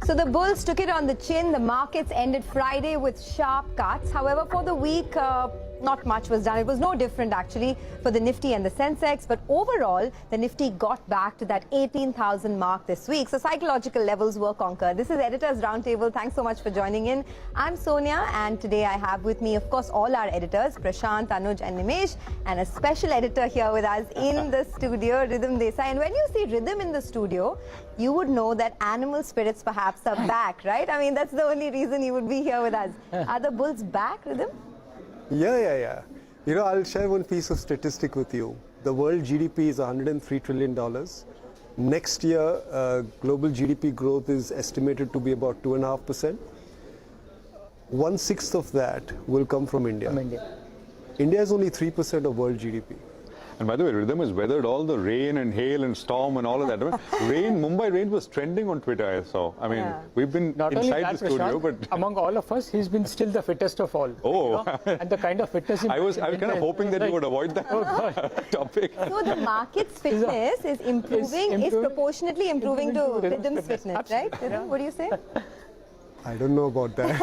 So the bulls took it on the chin. The markets ended Friday with sharp cuts. However, for the week, not much was done. It was no different actually for the Nifty and the Sensex. But overall, the Nifty got back to that 18,000 mark this week. So psychological levels were conquered. This is Editors Roundtable. Thanks so much for joining in. I'm Sonia, and today I have with me, of course, all our editors, Prashant, Anuj and Nimesh, and a special editor here with us in the studio, Rhythm Desai. And when you see Rhythm in the studio, you would know that animal spirits perhaps are back, right? I mean, that's the only reason you would be here with us. Are the bulls back, Rhythm? Yeah. You know, I'll share one piece of statistic with you. The world GDP is $103 trillion. Next year, global GDP growth is estimated to be about 2.5%. 1/6 of that will come from India. India is only 3% of world GDP. And by the way, Rhythm has weathered all the rain and hail and storm and all of that. Mumbai rain was trending on Twitter, I saw. I mean, we've been not inside only the studio, but among all of us, he's been still the fittest of all. Oh, you know? And the kind of fitness I was kind of hoping that you would avoid that topic. So the market's fitness is proportionately improving to Rhythm's fitness, right? Rhythm, what do you say? I don't know about that.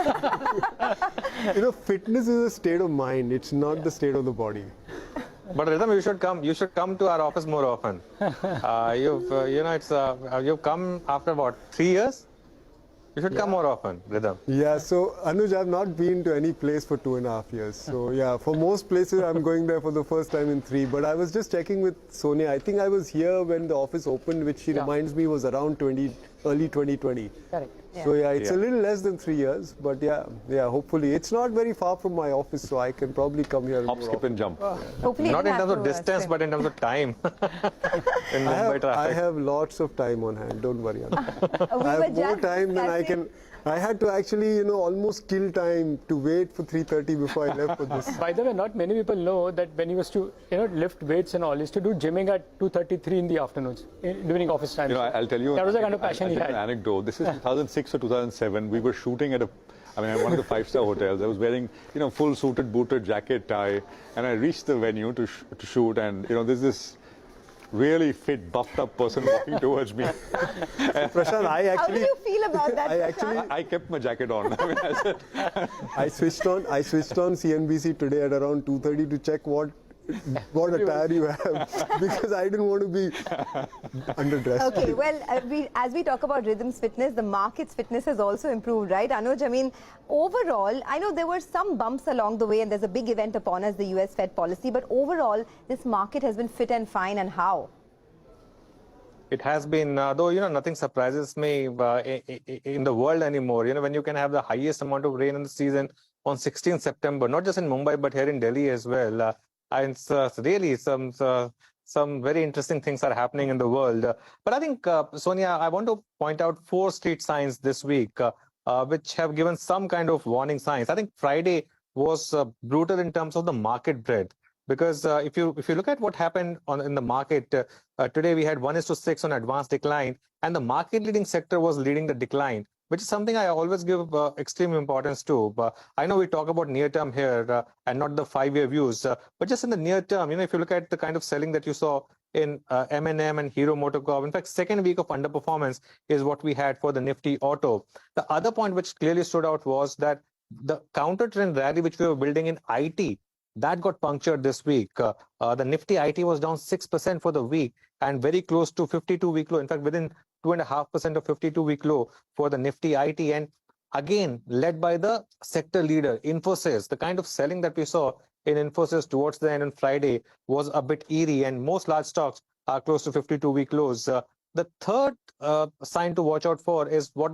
You know, fitness is a state of mind. It's not the state of the body. But Rhythm, you should come to our office more often. You've come after what, 3 years? You should come more often, Rhythm. Yeah, so Anuj, I've not been to any place for 2.5 years. So yeah, for most places, I'm going there for the first time in 3. But I was just checking with Sonia. I think I was here when the office opened, which she reminds me was around early 2020. Correct. So yeah, it's a little less than 3 years, but yeah, hopefully. It's not very far from my office, so I can probably come here. Hop, skip and jump. Hopefully Not in terms of distance, but in terms of time. In Mumbai traffic. I have lots of time on hand, don't worry. I have more time than I can. I had to actually, almost kill time to wait for 3:30 before I left for this. By the way, not many people know that when he was to, lift weights and all, he used to do gymming at 2:33 in the afternoons during office time. You know, I'll tell you. That was the kind of passion he had. An anecdote. This is 2006 or 2007. We were shooting at one of the 5-star hotels. I was wearing, full suited, booted, jacket, tie, and I reached the venue to shoot, and there's this really fit, buffed up person walking towards me. Prashant, how do you feel about that? I kept my jacket on. I switched on CNBC today at around 2:30 to check what attire you have, because I didn't want to be underdressed. Okay, well, as we talk about Rhythm's fitness, the market's fitness has also improved, right, Anuj? I mean, overall, I know there were some bumps along the way, and there's a big event upon us, the US Fed policy, but overall, this market has been fit and fine, and how? It has been, though, nothing surprises me in the world anymore. When you can have the highest amount of rain in the season on 16th September, not just in Mumbai, but here in Delhi as well. And really some very interesting things are happening in the world. But I think, Sonia, I want to point out 4 street signs this week, which have given some kind of warning signs. I think Friday was brutal in terms of the market breadth, because if you look at what happened in the market, today we had 1:6 on advanced decline, and the market leading sector was leading the decline, which is something I always give extreme importance to. But I know we talk about near term here and not the 5-year views, but just in the near term, if you look at the kind of selling that you saw in M&M and Hero MotoCorp, in fact, second week of underperformance is what we had for the Nifty Auto. The other point which clearly stood out was that the counter trend rally which we were building in IT, that got punctured this week. The Nifty IT was down 6% for the week and very close to 52-week low. In fact, within 2.5% of 52-week low for the Nifty IT, and again led by the sector leader Infosys. The kind of selling that we saw in Infosys towards the end on Friday was a bit eerie, and most large stocks are close to 52-week lows. The third sign to watch out for is what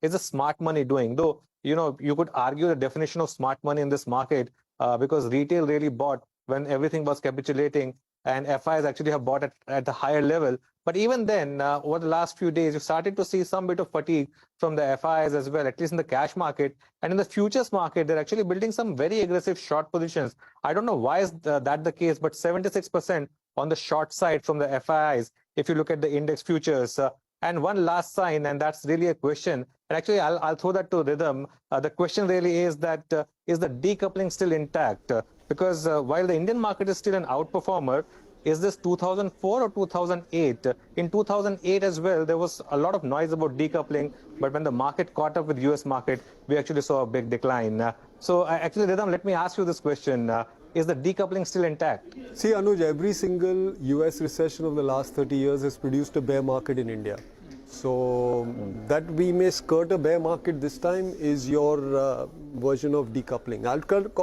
is the smart money doing. Though you could argue the definition of smart money in this market, because retail really bought when everything was capitulating, and FIs actually have bought at the higher level. But even then, over the last few days, you started to see some bit of fatigue from the FIs as well, at least in the cash market. And in the futures market, they're actually building some very aggressive short positions. I don't know why is that the case, but 76% on the short side from the FIs, if you look at the index futures. And one last sign, and that's really a question. And actually, I'll throw that to Rhythm. The question really is that, is the decoupling still intact? Because while the Indian market is still an outperformer, Is this 2004 or 2008? In 2008 as well, there was a lot of noise about decoupling. but when the market caught up with US market, we actually saw a big decline. Actually, Ridham, let me ask you this question. Is the decoupling still intact? See, Anuj, every single US recession of the last 30 years has produced a bear market in India. So that we may skirt a bear market this time is your version of decoupling.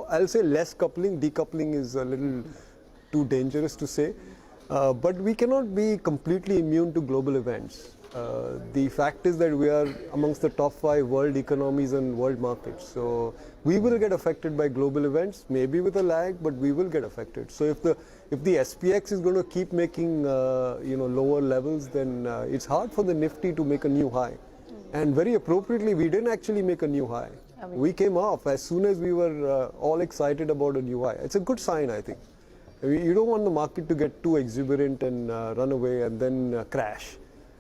I'll say less coupling. Decoupling is a little too dangerous to say. But we cannot be completely immune to global events. The fact is that we are amongst the top 5 world economies and world markets. So we will get affected by global events, maybe with a lag, but we will get affected. So if the SPX is going to keep making lower levels, then it's hard for the Nifty to make a new high. And very appropriately, we didn't actually make a new high. We came off as soon as we were all excited about a new high. It's a good sign, I think. You don't want the market to get too exuberant and run away and then crash.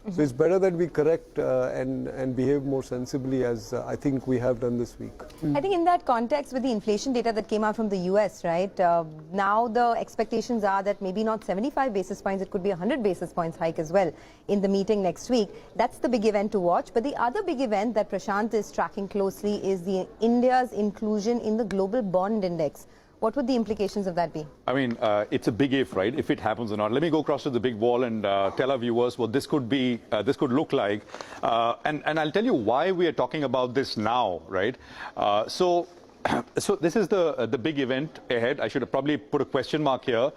So it's better that we correct and behave more sensibly, as I think we have done this week. I think in that context, with the inflation data that came out from the US, right, now the expectations are that maybe not 75 basis points, it could be 100 basis points hike as well in the meeting next week. That's the big event to watch. But the other big event that Prashant is tracking closely is India's inclusion in the global bond index. What would the implications of that be? I mean, it's a big if, right? If it happens or not. Let me go across to the big wall and tell our viewers what this could be, this could look like. And I'll tell you why we are talking about this now, right? So this is the big event ahead. I should have probably put a question mark here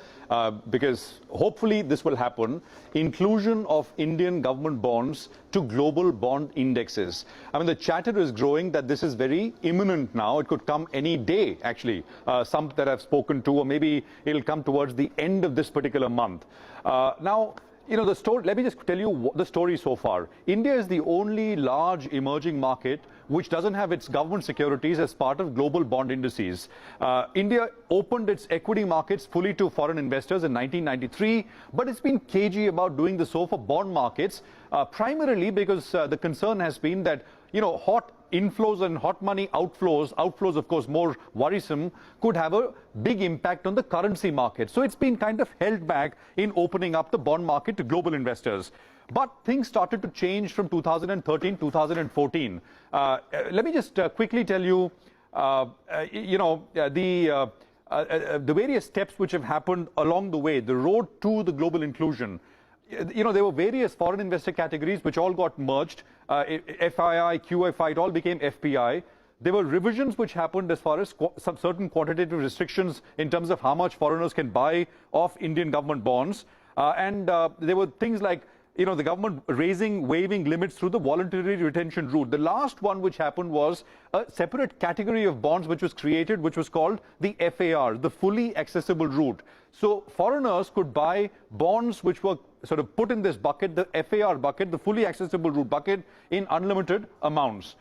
because hopefully this will happen. Inclusion of Indian government bonds to global bond indexes. I mean, the chatter is growing that this is very imminent now. It could come any day, actually. Some that I've spoken to, or maybe it'll come towards the end of this particular month. Now, you know, the story, let me just tell you the story so far. India is the only large emerging market which doesn't have its government securities as part of global bond indices. India opened its equity markets fully to foreign investors in 1993, but it's been cagey about doing the so for bond markets, primarily because the concern has been that, you know, hot inflows and hot money outflows of course more worrisome, could have a big impact on the currency market. So it's been kind of held back in opening up the bond market to global investors. But things started to change from 2013, 2014. Let me just quickly tell you, the various steps which have happened along the way, the road to the global inclusion. You know, there were various foreign investor categories which all got merged. FII, QFI, it all became FPI. There were revisions which happened as far as some certain quantitative restrictions in terms of how much foreigners can buy of Indian government bonds. There were things like, you know, the government waiving limits through the voluntary retention route. The last one which happened was a separate category of bonds which was created, which was called the FAR, the fully accessible route. So foreigners could buy bonds which were sort of put in this bucket, the FAR bucket, the fully accessible route bucket, in unlimited amounts.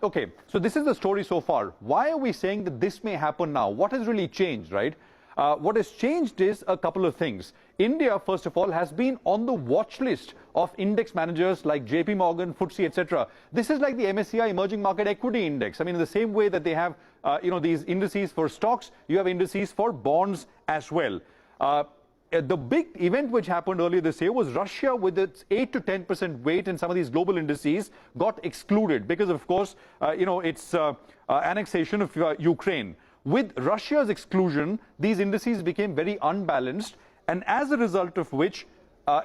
Okay, so this is the story so far. Why are we saying that this may happen now? What has really changed, right? What has changed is a couple of things. India, first of all, has been on the watch list of index managers like JP Morgan, FTSE, etc. This is like the MSCI Emerging Market Equity Index. I mean, in the same way that they have, these indices for stocks, you have indices for bonds as well. The big event which happened earlier this year was Russia, with its 8 to 10% weight in some of these global indices, got excluded because, of course, its annexation of Ukraine. With Russia's exclusion, these indices became very unbalanced, and as a result of which,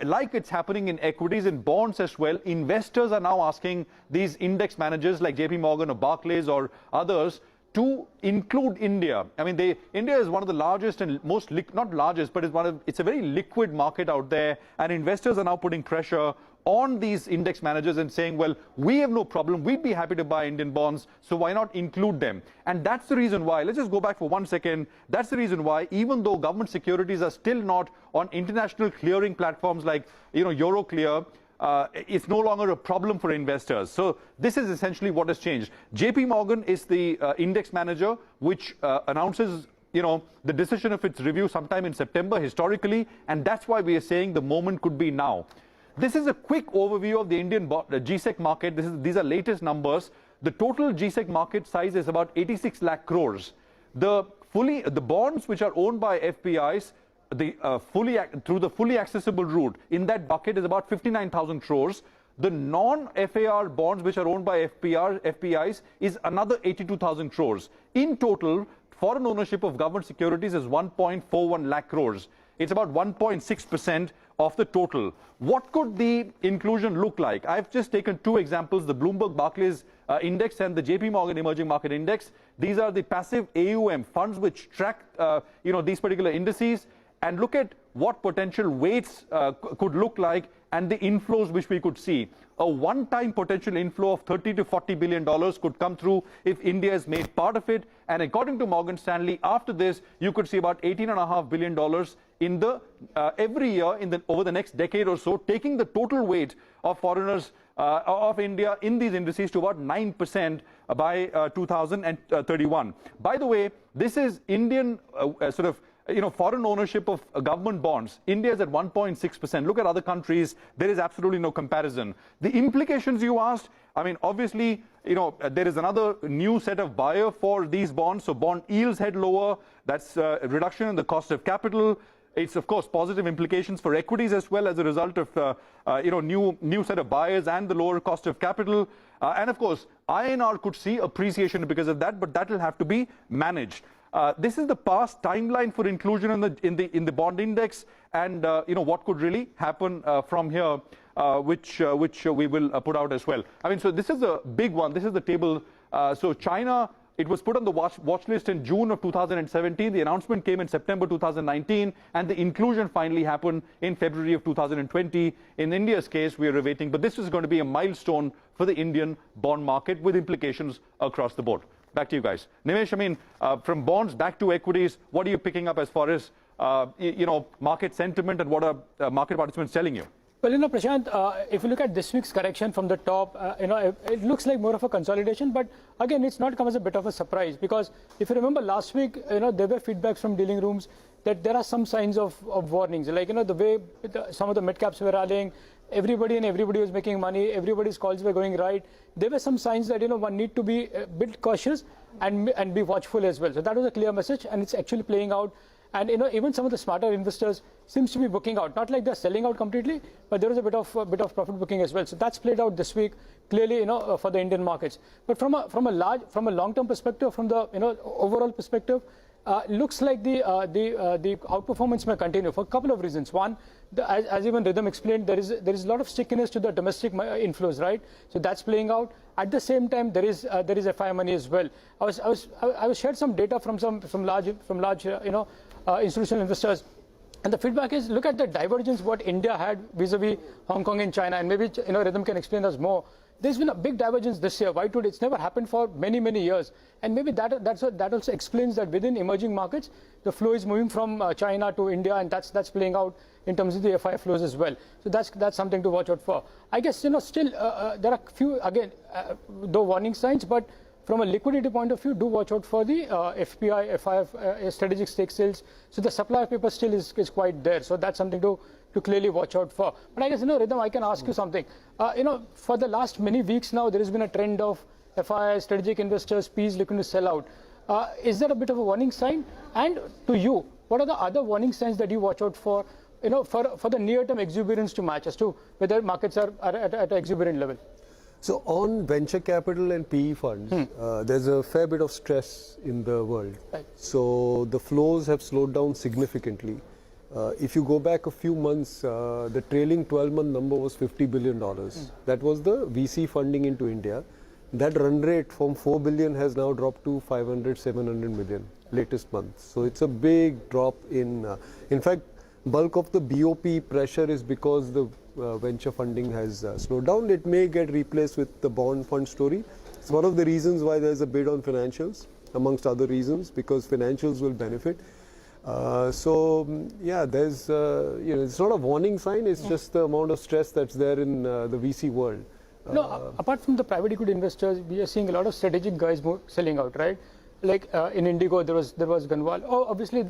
like it's happening in equities and bonds as well, investors are now asking these index managers like JP Morgan or Barclays or others to include India. I mean, India is one of the largest and most, not largest, but it's a very liquid market out there, and investors are now putting pressure on these index managers and saying, well, we have no problem, we'd be happy to buy Indian bonds, so why not include them? And that's the reason why, let's just go back for 1 second, that's the reason why, even though government securities are still not on international clearing platforms like, Euroclear, it's no longer a problem for investors. So this is essentially what has changed. JP Morgan is the index manager which announces the decision of its review sometime in September historically, and that's why we are saying the moment could be now. This is a quick overview of the Indian GSEC market. These are latest numbers. The total GSEC market size is about 86 lakh crores. The bonds which are owned by FPIs, through the fully accessible route, in that bucket is about 59,000 crores. The non-FAR bonds, which are owned by FPIs, is another 82,000 crores. In total, foreign ownership of government securities is 1.41 lakh crores. It's about 1.6% of the total. What could the inclusion look like? I've just taken two examples, the Bloomberg Barclays Index and the JP Morgan Emerging Market Index. These are the passive AUM funds which track these particular indices, and look at what potential weights could look like and the inflows which we could see. A one-time potential inflow of $30 to $40 billion could come through if India is made part of it. And according to Morgan Stanley, after this, you could see about $18.5 billion in the every year over the next decade or so, taking the total weight of foreigners of India in these indices to about 9% by 2031. By the way, this is Indian foreign ownership of government bonds. India is at 1.6%. Look at other countries. There is absolutely no comparison. The implications you asked, I mean, obviously, there is another new set of buyer for these bonds. So bond yields head lower. That's a reduction in the cost of capital. It's, of course, positive implications for equities as well as a result of, new set of buyers and the lower cost of capital. And, of course, INR could see appreciation because of that, but that will have to be managed. This is the past timeline for inclusion in the bond index, and what could really happen from here, which we will put out as well. I mean, so this is a big one. This is the table. So China, it was put on the watch list in June of 2017. The announcement came in September 2019, and the inclusion finally happened in February of 2020. In India's case, we are awaiting, but this is going to be a milestone for the Indian bond market with implications across the board. Back to you guys. Nimesh, I mean, from bonds back to equities, what are you picking up as far as, market sentiment, and what are market participants telling you? Well, Prashant, if you look at this week's correction from the top, it looks like more of a consolidation. But again, it's not come as a bit of a surprise, because if you remember last week, there were feedbacks from dealing rooms that there are some signs of warnings. Like, the way some of the mid-caps were rallying, everybody was making money, everybody's calls were going right. There were some signs that, one need to be a bit cautious and be watchful as well. So that was a clear message, and it's actually playing out. And even some of the smarter investors seems to be booking out. Not like they're selling out completely, but there was a bit of profit booking as well. So that's played out this week clearly, for the Indian markets. But from a long-term perspective, from the overall perspective, looks like the outperformance may continue for a couple of reasons. One, as even Rhythm explained, there is a lot of stickiness to the domestic inflows, right? So that's playing out. At the same time, there is FI money as well. I was shared some data from large institutional investors, and the feedback is, look at the divergence what India had vis-a-vis Hong Kong and China, and maybe Rhythm can explain us more. There's been a big divergence this year. Why today? It's never happened for many years, and maybe that also explains that within emerging markets, the flow is moving from China to India, and that's playing out in terms of the FI flows as well. So that's something to watch out for. I guess still there are few though warning signs, but from a liquidity point of view, do watch out for the FPI, FI strategic stake sales. So the supply of paper still is quite there. So that's something to clearly watch out for. But I guess, Rhythm, I can ask you something. For the last many weeks now, there has been a trend of FI, strategic investors, Ps looking to sell out. Is that a bit of a warning sign? And to you, what are the other warning signs that you watch out for, for the near-term exuberance to match as to whether markets are at an exuberant level? So on venture capital and PE funds, there's a fair bit of stress in the world. Right. So the flows have slowed down significantly. If you go back a few months, the trailing 12-month number was $50 billion. That was the VC funding into India. That run rate from 4 billion has now dropped to 500, 700 million latest month. So it's a big drop in fact, bulk of the BOP pressure is because the venture funding has slowed down. It may get replaced with the bond fund story. It's one of the reasons why there's a bid on financials, amongst other reasons, because financials will benefit. Yeah, there's, it's not a warning sign, it's just the amount of stress that's there in the VC world. Apart from the private equity investors, we are seeing a lot of strategic guys selling out, right? Like in Indigo, there was Ganwal. Obviously,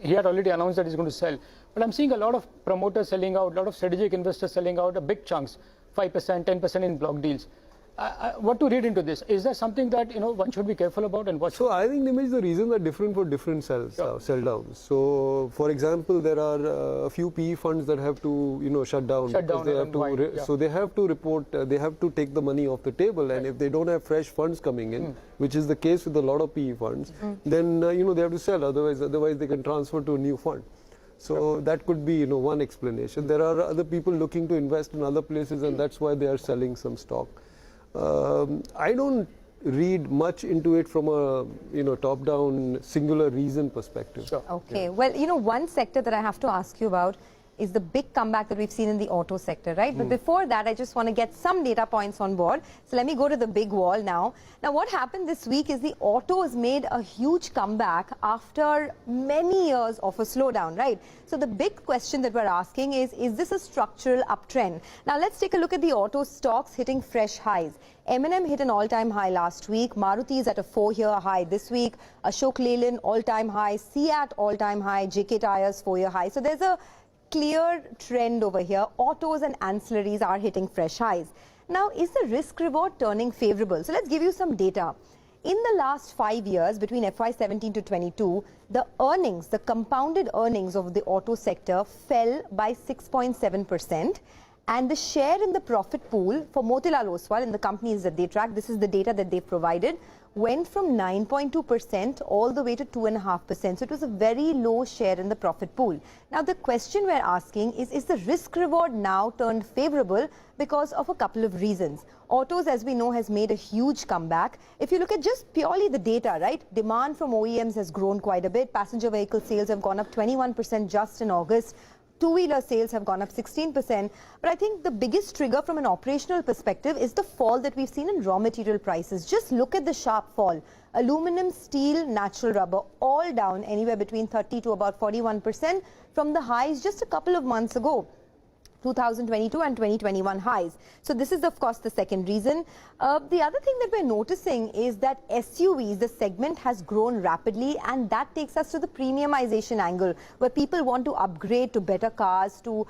he had already announced that he's going to sell. But I'm seeing a lot of promoters selling out, a lot of strategic investors selling out, big chunks, 5%, 10% in block deals. what to read into this? Is there something that one should be careful about, and what? So I think, Nimish, the reasons are different for different sell downs. So, for example, there are a few PE funds that have to shut down because they have to. So they have to report. They have to take the money off the table, and if they don't have fresh funds coming in, which is the case with a lot of PE funds, then they have to sell. Otherwise they can transfer to a new fund. So that could be one explanation. There are other people looking to invest in other places, and that's why they are selling some stock. I don't read much into it from a top-down singular reason perspective. Sure. Okay. Well, one sector that I have to ask you about is the big comeback that we've seen in the auto sector, right? But before that, I just want to get some data points on board. So let me go to the big wall now. Now, what happened this week is the autos made a huge comeback after many years of a slowdown, right? So the big question that we're asking is this a structural uptrend? Now, let's take a look at the auto stocks hitting fresh highs. M&M hit an all-time high last week. Maruti is at a 4-year high this week. Ashok Leyland all-time high. Seat all-time high. JK Tyres 4-year high. So there's a clear trend over here. Autos and ancillaries are hitting fresh highs. Now, is the risk reward turning favorable? So let's give you some data. In the last 5 years, between FY17 to 22, the earnings, the compounded earnings of the auto sector fell by 6.7%. And the share in the profit pool for Motilal Oswal in the companies that they track, this is the data that they provided, went from 9.2% all the way to 2.5%. So it was a very low share in the profit pool. Now the question we're asking is the risk reward now turned favorable because of a couple of reasons. Autos, as we know, has made a huge comeback. If you look at just purely the data, right, demand from OEMs has grown quite a bit. Passenger vehicle sales have gone up 21% just in August. Two-wheeler sales have gone up 16%. But I think the biggest trigger from an operational perspective is the fall that we've seen in raw material prices. Just look at the sharp fall. Aluminum, steel, natural rubber, all down anywhere between 30 to about 41% from the highs just a couple of months ago. 2022 and 2021 highs. So this is, of course, the second reason. The other thing that we're noticing is that SUVs, the segment has grown rapidly, and that takes us to the premiumization angle, where people want to upgrade to better cars, to,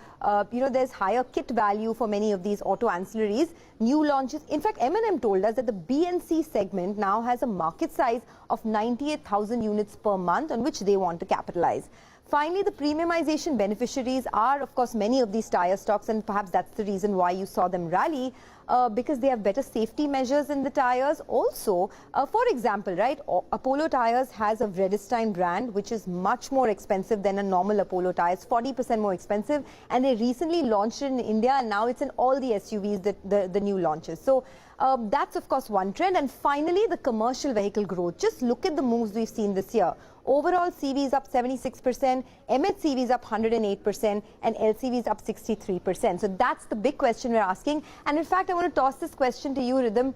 there's higher kit value for many of these auto ancillaries, new launches. In fact, M&M told us that the B&C segment now has a market size of 98,000 units per month on which they want to capitalize. Finally, the premiumization beneficiaries are, of course, many of these tyre stocks, and perhaps that's the reason why you saw them rally, because they have better safety measures in the tyres. Also, for example, right, Apollo Tyres has a Vredestein brand, which is much more expensive than a normal Apollo Tyres, 40% more expensive, and they recently launched it in India, and now it's in all the SUVs, the new launches. So that's, of course, one trend. And finally, the commercial vehicle growth. Just look at the moves we've seen this year. Overall, CV is up 76%, MHCV is up 108%, and LCV is up 63%. So that's the big question we're asking. And in fact, I want to toss this question to you, Rhythm.